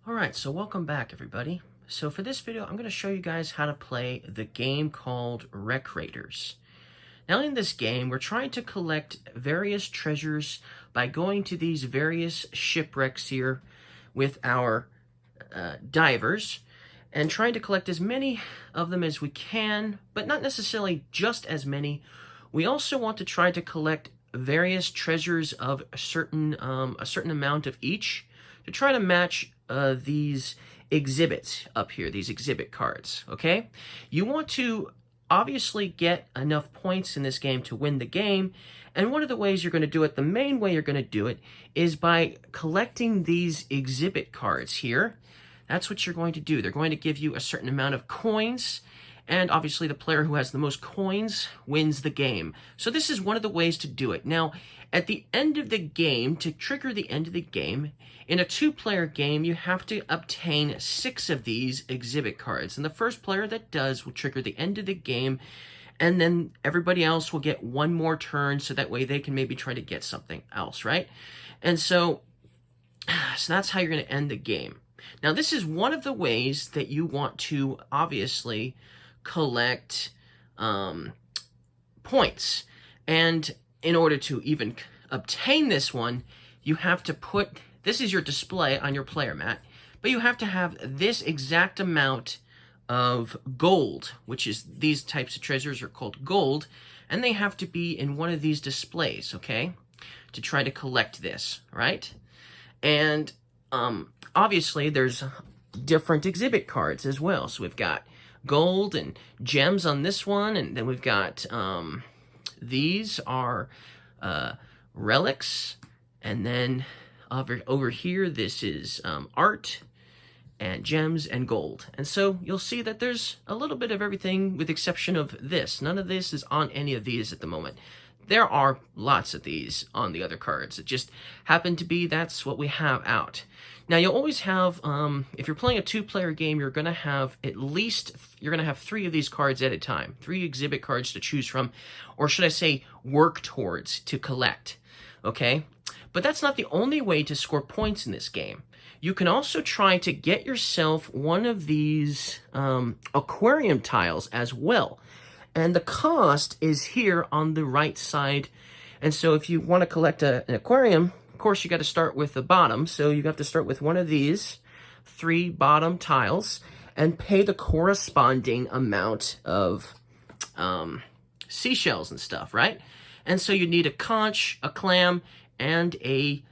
Alright, so welcome back everybody. So for this video, I'm going to show you guys how to play the game called Wreck. Now in this game, we're trying to collect various treasures by going to these various shipwrecks here with our divers and trying to collect as many of them as we can, but not necessarily just as many. We also want to try to collect various treasures of a certain amount of each to try to match these exhibits up here, these exhibit cards, okay? You want to obviously get enough points in this game to win the game, and one of the ways you're going to do it, the main way you're going to do it, is by collecting these exhibit cards here. That's what you're going to do. They're going to give you a certain amount of coins, and obviously the player who has the most coins wins the game. So this is one of the ways to do it. Now, at the end of the game, to trigger the end of the game, in a two-player game, you have to obtain 6 of these exhibit cards. And the first player that does will trigger the end of the game, and then everybody else will get one more turn, so that way they can maybe try to get something else, right? And so that's how you're going to end the game. Now, this is one of the ways that you want to obviously collect points. And in order to even obtain this one, you have to put, this is your display on your player mat, but you have to have this exact amount of gold, which is, these types of treasures are called gold, and they have to be in one of these displays, okay, to try to collect this, right? And obviously there's different exhibit cards as well. So we've got gold and gems on this one, and then we've got these are relics, and then over here this is art and gems and gold. And so you'll see that there's a little bit of everything with the exception of this. None of this is on any of these at the moment. There are lots of these on the other cards. It just happened to be that's what we have out. Now, you'll always have, if you're playing a two-player game, you're going to have at least, you're going to have 3 of these cards at a time. 3 exhibit cards to choose from, or should I say work towards to collect, okay? But that's not the only way to score points in this game. You can also try to get yourself one of these aquarium tiles as well. And the cost is here on the right side. And so if you want to collect an aquarium, of course you got to start with the bottom. So you have to start with one of these 3 bottom tiles and pay the corresponding amount of seashells and stuff, right? And so you need a conch, a clam, and a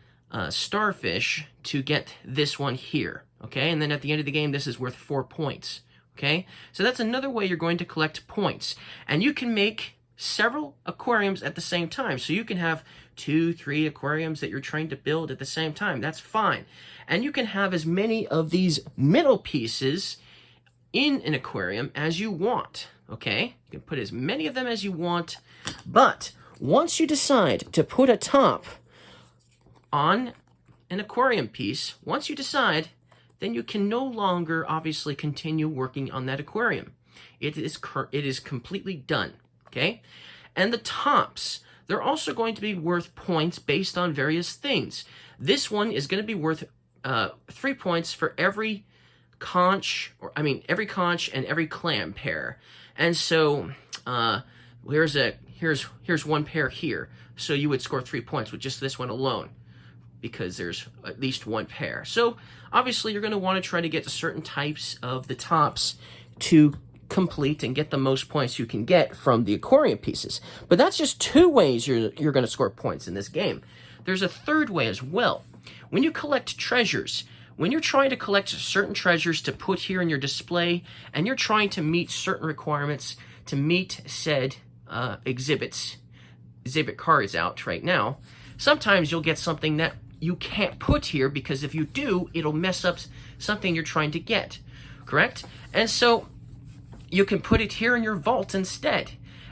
starfish to get this one here, okay? And then at the end of the game, this is worth 4 points. Okay, so that's another way you're going to collect points. And you can make several aquariums at the same time. So you can have 2, 3 aquariums that you're trying to build at the same time. That's fine. And you can have as many of these middle pieces in an aquarium as you want. Okay, you can put as many of them as you want. But once you decide to put a top on an aquarium piece, once you decide, then you can no longer obviously continue working on that aquarium. It is completely done, okay? And the tops, they're also going to be worth points based on various things. This one is going to be worth 3 points for every conch, every conch and every clam pair. And so here's one pair here. So you would score 3 points with just this one alone, because there's at least one pair. So obviously you're going to want to try to get to certain types of the tops to complete and get the most points you can get from the aquarium pieces. But that's just 2 ways you're going to score points in this game. There's a third way as well. When you collect treasures, when you're trying to collect certain treasures to put here in your display, and you're trying to meet certain requirements to meet said exhibit cards out right now, sometimes you'll get something that you can't put here, because if you do, it'll mess up something you're trying to get, correct? And so you can put it here in your vault instead,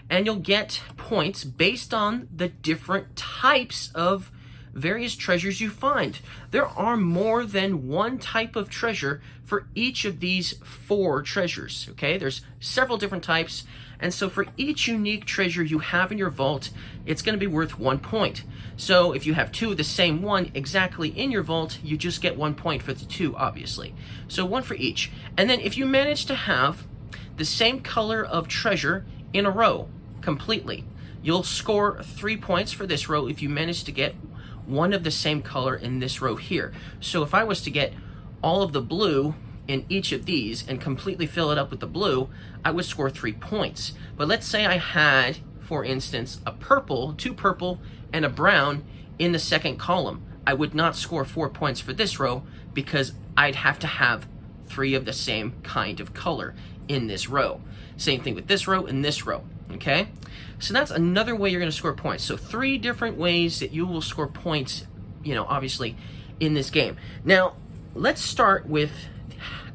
and you'll get points based on the different types of various treasures you find. There are more than one type of treasure for each of these 4 treasures, okay? There's several different types, And so for each unique treasure you have in your vault, it's going to be worth 1 point. So if you have 2 of the same one exactly in your vault, you just get 1 point for the 2, obviously. So 1 for each. And then if you manage to have the same color of treasure in a row completely, you'll score 3 points for this row if you manage to get one of the same color in this row here. So if I was to get all of the blue in each of these and completely fill it up with the blue, I would score 3 points. But let's say I had, for instance, a purple, 2 purple, and a brown in the second column. I would not score 4 points for this row because I'd have to have 3 of the same kind of color in this row. Same thing with this row and this row, okay? So that's another way you're gonna score points. So 3 different ways that you will score points, you know, obviously, in this game. Now, let's start with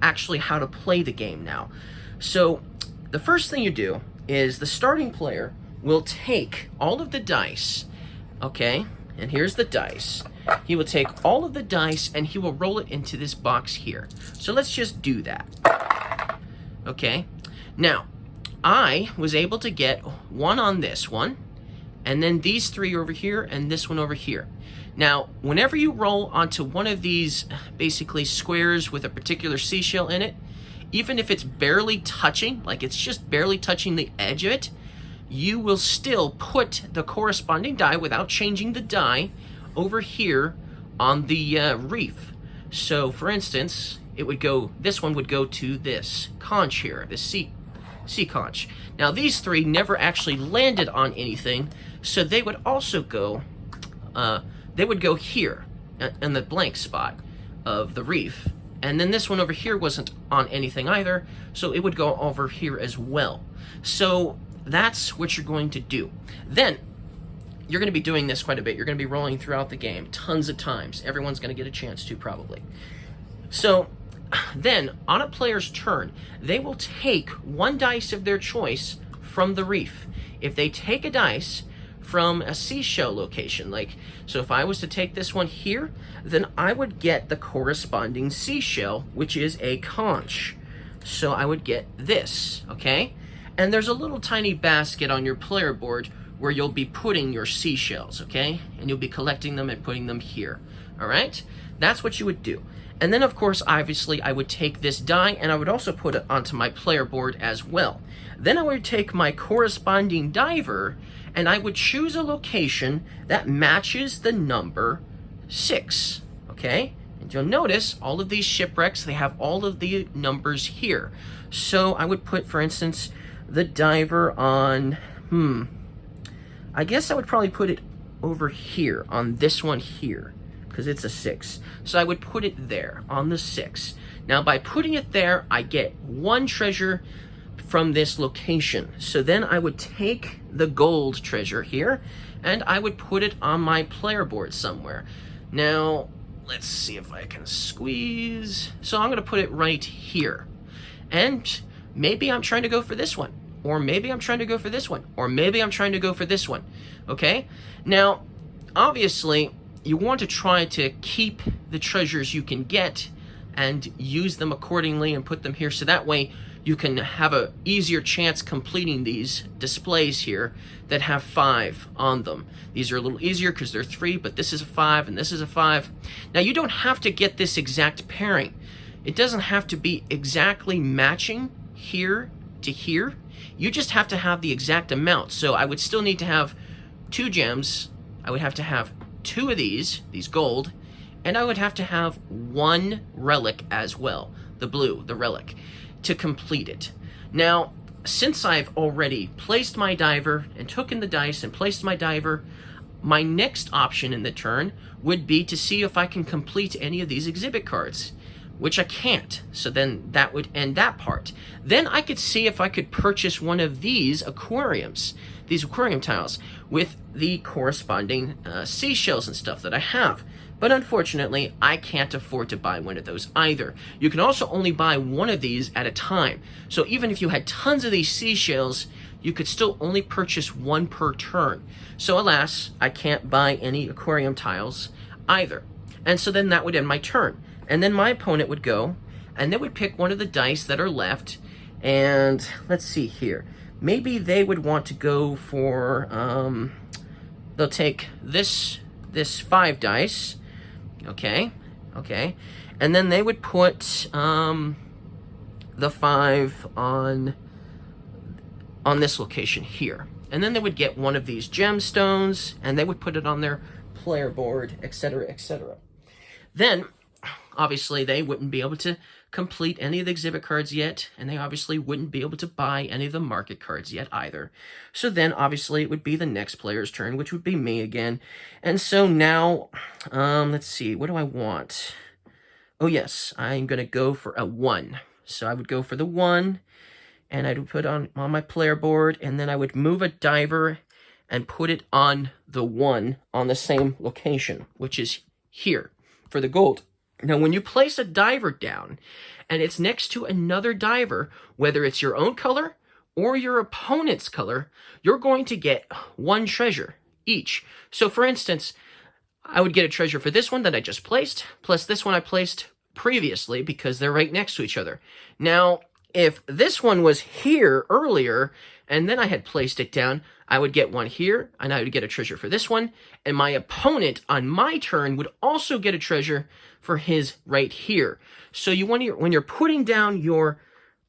actually how to play the game now. So the first thing you do is the starting player will take all of the dice, okay? And here's the dice. He will take all of the dice and he will roll it into this box here. So let's just do that. Okay? Now, I was able to get 1 on this one, and then these 3 over here, and this one over here. Now, whenever you roll onto one of these basically squares with a particular seashell in it, even if it's barely touching, like it's just barely touching the edge of it, you will still put the corresponding die without changing the die over here on the reef. So, for instance, it would go, this one would go to this conch here, this sea conch. Now, these 3 never actually landed on anything, so they would also go, they would go here in the blank spot of the reef. And then this one over here wasn't on anything either, so it would go over here as well. So that's what you're going to do. Then you're going to be doing this quite a bit. You're going to be rolling throughout the game tons of times. Everyone's going to get a chance to, probably. So then, on a player's turn, they will take 1 dice of their choice from the reef. If they take a dice from a seashell location, like, so if I was to take this one here, then I would get the corresponding seashell, which is a conch. So I would get this, okay? And there's a little tiny basket on your player board where you'll be putting your seashells, okay? And you'll be collecting them and putting them here, all right? That's what you would do. And then, of course, obviously, I would take this die and I would also put it onto my player board as well. Then I would take my corresponding diver and I would choose a location that matches the number 6, okay? And you'll notice all of these shipwrecks, they have all of the numbers here. So I would put, for instance, the diver on, I guess I would probably put it over here on this one here, because it's a 6. So I would put it there on the 6. Now by putting it there, I get 1 treasure from this location. So then I would take the gold treasure here and I would put it on my player board somewhere. Now, let's see if I can squeeze. So I'm going to put it right here. And maybe I'm trying to go for this one, or maybe I'm trying to go for this one, or maybe I'm trying to go for this one. Okay? Now, obviously, you want to try to keep the treasures you can get and use them accordingly and put them here, so that way you can have a easier chance completing these displays here that have 5 on them. These are a little easier because they're 3, but this is a 5 and this is a 5. Now, you don't have to get this exact pairing. It doesn't have to be exactly matching here to here. You just have to have the exact amount. So I would still need to have 2 gems. I would have to have 2 of these gold, and I would have to have 1 relic as well, the blue, the relic, to complete it. Now, since I've already placed my diver and took in the dice and placed my diver, my next option in the turn would be to see if I can complete any of these exhibit cards, which I can't. So then that would end that part. Then I could see if I could purchase one of these aquariums, these aquarium tiles, with the corresponding seashells and stuff that I have. But unfortunately, I can't afford to buy one of those either. You can also only buy one of these at a time. So even if you had tons of these seashells, you could still only purchase 1 per turn. So alas, I can't buy any aquarium tiles either. And so then that would end my turn. And then my opponent would go, and they would pick one of the dice that are left, and let's see here. maybe they would want to go for, they'll take this 5 dice, okay, and then they would put the 5 on this location here. And then they would get one of these gemstones, and they would put it on their player board, etc., etc. Then, obviously, they wouldn't be able to complete any of the exhibit cards yet, and they obviously wouldn't be able to buy any of the market cards yet either. So then, obviously, it would be the next player's turn, which would be me again. And so now, let's see, what do I want? Oh yes, I'm going to go for a 1. So I would go for the 1, and I would put on my player board, and then I would move a diver and put it on the 1 on the same location, which is here for the gold. Now, when you place a diver down and it's next to another diver, whether it's your own color or your opponent's color, you're going to get 1 treasure each. So, for instance, I would get a treasure for this one that I just placed, plus this one I placed previously because they're right next to each other. Now, if this one was here earlier, and then I had placed it down, I would get 1 here, and I would get a treasure for this one, and my opponent on my turn would also get a treasure for his right here. So when you're putting down your,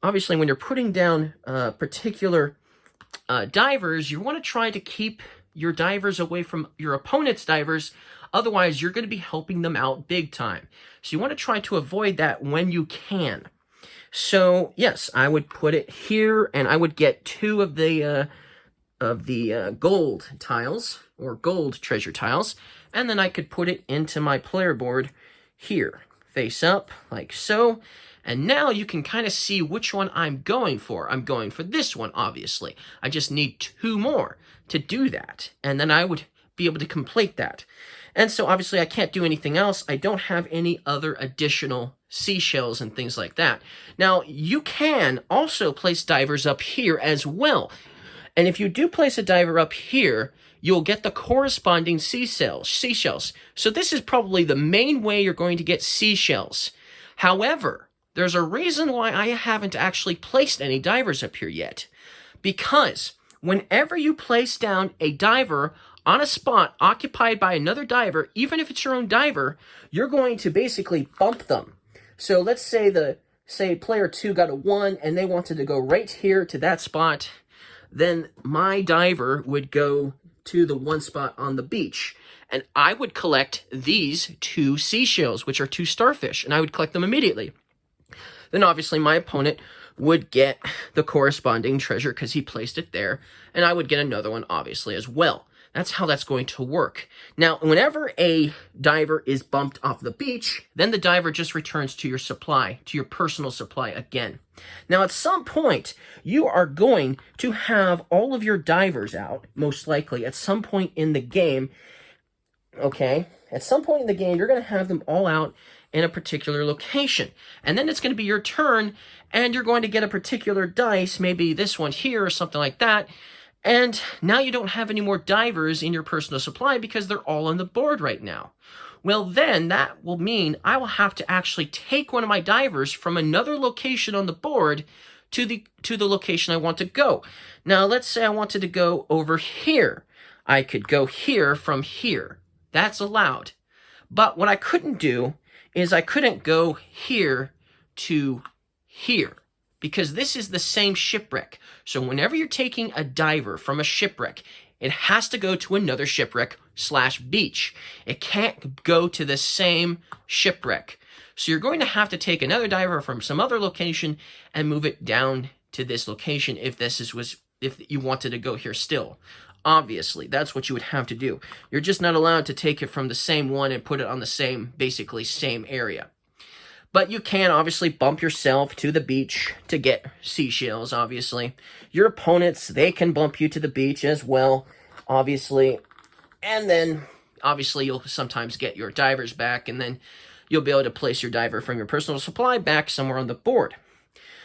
obviously when you're putting down particular divers, you want to try to keep your divers away from your opponent's divers. Otherwise, you're going to be helping them out big time. So you want to try to avoid that when you can. So yes, I would put it here, and I would get 2 of the gold tiles, or gold treasure tiles, and then I could put it into my player board here, face up, like so. And now you can kind of see which one I'm going for. I'm going for this one, obviously. I just need 2 more to do that, and then I would be able to complete that. And so obviously I can't do anything else. I don't have any other additional seashells and things like that. Now, you can also place divers up here as well. And if you do place a diver up here, you'll get the corresponding seashells. So this is probably the main way you're going to get seashells. However, there's a reason why I haven't actually placed any divers up here yet. Because whenever you place down a diver on a spot occupied by another diver, even if it's your own diver, you're going to basically bump them. So let's say player 2 got a 1 and they wanted to go right here to that spot, then my diver would go to the 1 spot on the beach, and I would collect these 2 seashells, which are 2 starfish, and I would collect them immediately. Then obviously my opponent would get the corresponding treasure because he placed it there, and I would get another one obviously as well. That's how that's going to work. Now, whenever a diver is bumped off the beach, then the diver just returns to your supply, to your personal supply again. Now, at some point, you are going to have all of your divers out, most likely, at some point in the game. Okay? At some point in the game, you're going to have them all out in a particular location. And then it's going to be your turn, and you're going to get a particular dice, maybe this one here or something like that. And now you don't have any more divers in your personal supply because they're all on the board right now. Well, then that will mean I will have to actually take one of my divers from another location on the board to the location I want to go. Now, let's say I wanted to go over here. I could go here from here. That's allowed. But what I couldn't do is I couldn't go here to here, because this is the same shipwreck. So whenever you're taking a diver from a shipwreck, it has to go to another shipwreck/beach. It can't go to the same shipwreck. So you're going to have to take another diver from some other location and move it down to this location if you wanted to go here still. Obviously, that's what you would have to do. You're just not allowed to take it from the same one and put it on the same area. But you can obviously bump yourself to the beach to get seashells, obviously. Your opponents, they can bump you to the beach as well, obviously. And then, obviously, you'll sometimes get your divers back, and then you'll be able to place your diver from your personal supply back somewhere on the board.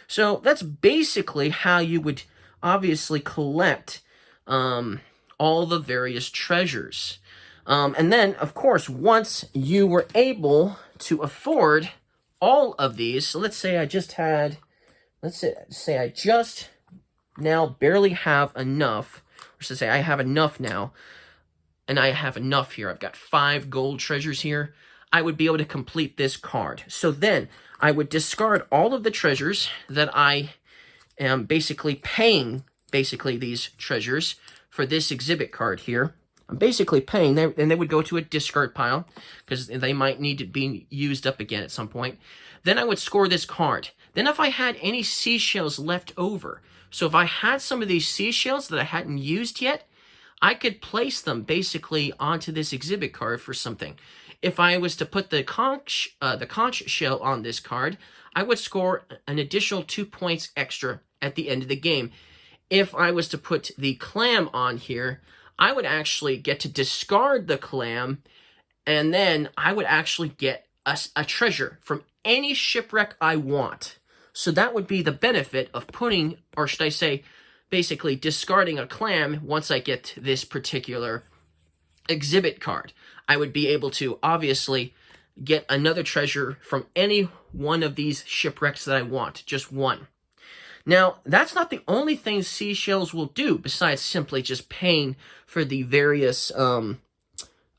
So that's basically how you would obviously collect all the various treasures. And then, of course, once you were able to afford all of these, so let's say I just now barely have enough, or should I say I have enough now, and I have enough here. I've got 5 gold treasures here. I would be able to complete this card. So then I would discard all of the treasures that I am basically paying, these treasures for this exhibit card here. I'm basically paying them, and they would go to a discard pile because they might need to be used up again at some point. Then I would score this card. Then if I had any seashells left over, so if I had some of these seashells that I hadn't used yet, I could place them basically onto this exhibit card for something. If I was to put the conch shell on this card, I would score an additional 2 points extra at the end of the game. If I was to put the clam on here, I would actually get to discard the clam, and then I would actually get a treasure from any shipwreck I want. So that would be the benefit of putting, or should I say, basically discarding a clam once I get this particular exhibit card. I would be able to obviously get another treasure from any one of these shipwrecks that I want, just one. Now, that's not the only thing seashells will do besides simply just paying for the various,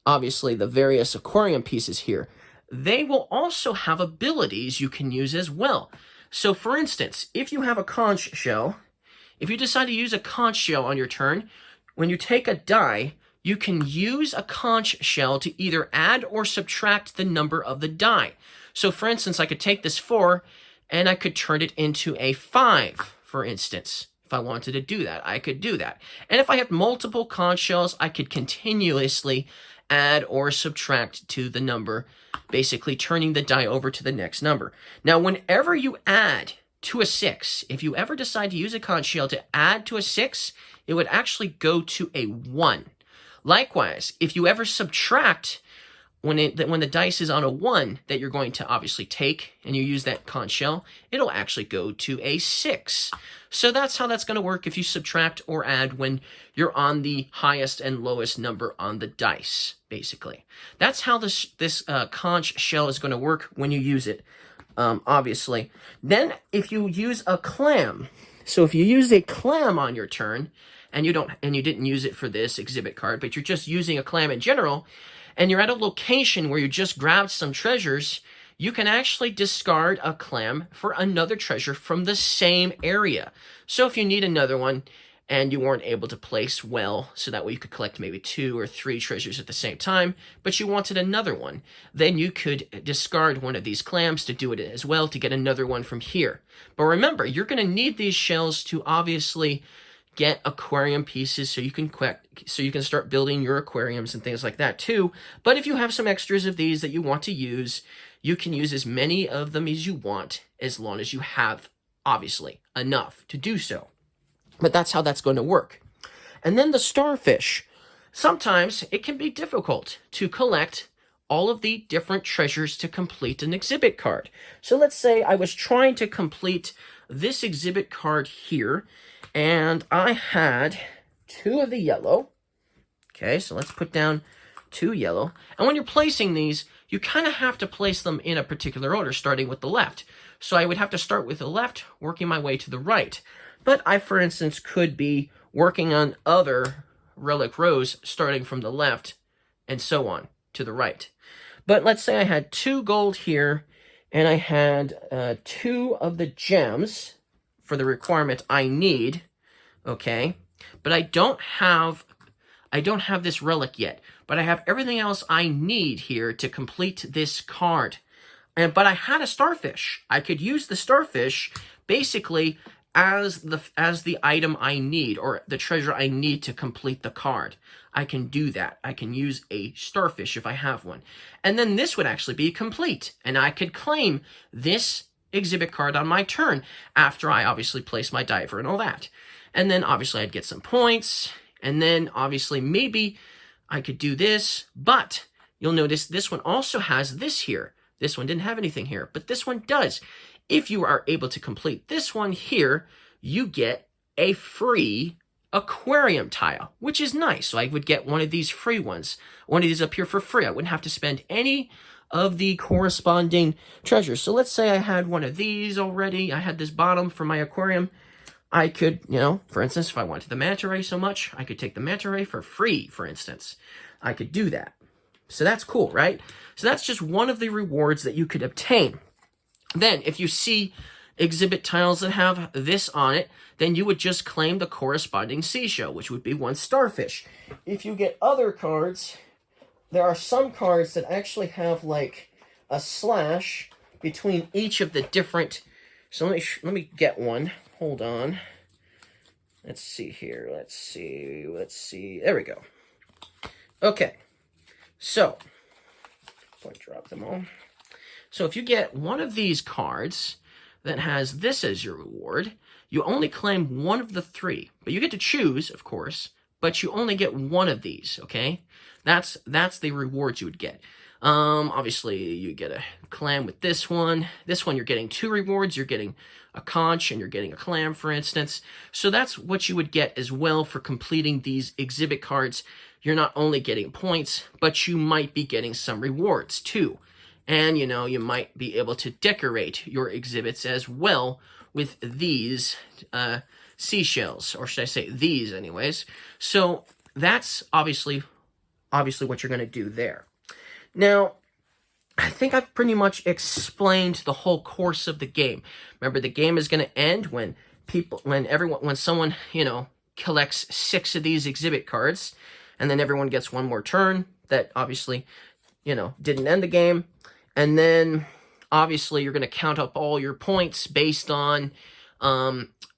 obviously the various aquarium pieces here. They will also have abilities you can use as well. So for instance, if you have a conch shell, if you decide to use a conch shell on your turn, when you take a die, you can use a conch shell to either add or subtract the number of the die. So for instance, I could take this 4 and I could turn it into a 5, for instance. If I wanted to do that, I could do that. And if I had multiple conch shells, I could continuously add or subtract to the number, basically turning the die over to the next number. Now, whenever you add to a 6, if you ever decide to use a conch shell to add to a 6, it would actually go to a 1. Likewise, if you ever subtract when the dice is on a 1 that you're going to obviously take and you use that conch shell, it'll actually go to a 6. So that's how that's going to work if you subtract or add when you're on the highest and lowest number on the dice, basically. That's how this conch shell is going to work when you use it, obviously. Then if you use a clam, so if you use a clam on your turn, and you didn't use it for this exhibit card, but you're just using a clam in general, and you're at a location where you just grabbed some treasures, you can actually discard a clam for another treasure from the same area. So if you need another one and you weren't able to place well, so that way you could collect maybe 2 or 3 treasures at the same time, but you wanted another one, then you could discard one of these clams to do it as well to get another one from here. But remember, you're going to need these shells to obviously get aquarium pieces so you can start building your aquariums and things like that too. But if you have some extras of these that you want to use, you can use as many of them as you want, as long as you have, obviously, enough to do so. But that's how that's going to work. And then the starfish. Sometimes it can be difficult to collect all of the different treasures to complete an exhibit card. So let's say I was trying to complete this exhibit card here, and I had 2 of the yellow. Okay, so let's put down 2 yellow. And when you're placing these, you kind of have to place them in a particular order, starting with the left. So I would have to start with the left, working my way to the right. But I, for instance, could be working on other relic rows, starting from the left, and so on, to the right. But let's say I had 2 gold here, and I had 2 of the gems for the requirement I need, okay? But I don't have this relic yet, but I have everything else I need here to complete this card. But I had a starfish. I could use the starfish basically as the item I need, or the treasure I need to complete the card. I can do that. I can use a starfish if I have one. And then this would actually be complete, and I could claim this exhibit card on my turn after I obviously place my diver and all that. And then obviously I'd get some points, and then obviously maybe I could do this, but you'll notice this one also has this here. This one didn't have anything here, but this one does. If you are able to complete this one here, you get a free aquarium tile, which is nice. So I would get one of these free ones, one of these up here for free. I wouldn't have to spend any of the corresponding treasures. So let's say I had one of these already. I had this bottom for my aquarium. I could, you know, for instance, if I wanted the manta ray so much, I could take the manta ray for free, for instance. I could do that. So that's cool, right? So that's just one of the rewards that you could obtain. Then, if you see exhibit tiles that have this on it, then you would just claim the corresponding seashell, which would be one starfish. If you get other cards, there are some cards that actually have like a slash between each of the different. So let me get one. Hold on. Let's see here. Let's see. There we go. Okay. So, I'm going to drop them all. So if you get one of these cards that has this as your reward, you only claim one of the three. But you get to choose, of course, but you only get one of these, okay? That's the rewards you would get. Obviously, you get a clam with this one. This one, you're getting 2 rewards. You're getting a conch and you're getting a clam, for instance. So that's what you would get as well for completing these exhibit cards. You're not only getting points, but you might be getting some rewards too. And, you know, you might be able to decorate your exhibits as well with these seashells, or should I say these anyways. So that's obviously what you're going to do there. Now, I think I've pretty much explained the whole course of the game. Remember, the game is going to end when someone, you know, collects 6 of these exhibit cards, and then everyone gets one more turn. That obviously, you know, didn't end the game. And then, obviously, you're going to count up all your points based on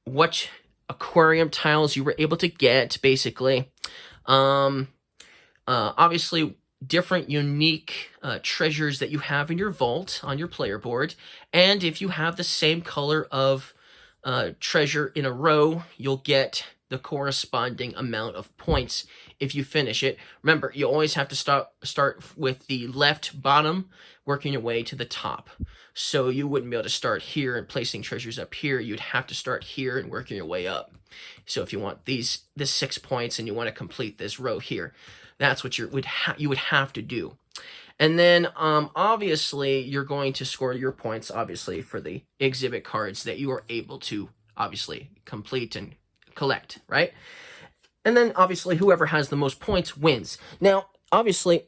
what aquarium tiles you were able to get, basically. Obviously, different unique treasures that you have in your vault on your player board. And if you have the same color of treasure in a row, you'll get the corresponding amount of points if you finish it. Remember, you always have to start with the left bottom, working your way to the top. So you wouldn't be able to start here and placing treasures up here. You'd have to start here and working your way up. So if you want this 6 points and you want to complete this row here, that's what you would have to do. And then, obviously, you're going to score your points, obviously, for the exhibit cards that you are able to, obviously, complete and collect, right? And then, obviously, whoever has the most points wins. Now, obviously,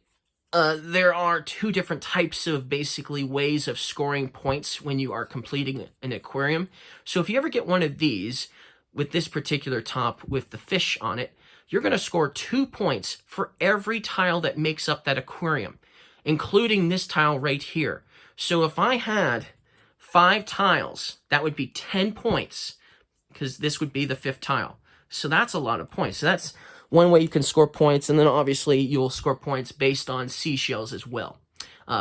there are 2 different types of, basically, ways of scoring points when you are completing an aquarium. So if you ever get one of these, with this particular top with the fish on it, you're going to score 2 points for every tile that makes up that aquarium, including this tile right here. So if I had 5 tiles, that would be 10 points, because this would be the 5th tile. So that's a lot of points. So that's one way you can score points, and then obviously you'll score points based on seashells as well.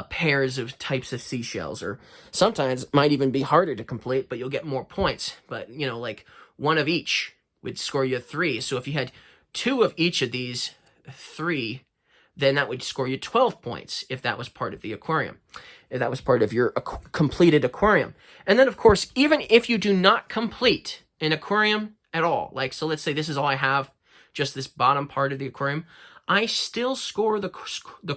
Pairs of types of seashells, or sometimes it might even be harder to complete, but you'll get more points. But, you know, like one of each would score you 3. So if you had 2 of each of these 3, then that would score you 12 points if that was part of the aquarium, if that was part of your completed aquarium. And then, of course, even if you do not complete an aquarium at all, like, so let's say this is all I have, just this bottom part of the aquarium, I still score the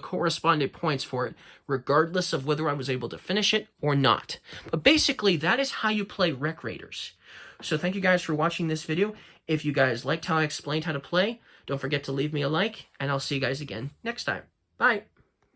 corresponding points for it, regardless of whether I was able to finish it or not. But basically, that is how you play Wreck Raiders. So thank you guys for watching this video. If you guys liked how I explained how to play, don't forget to leave me a like, and I'll see you guys again next time. Bye!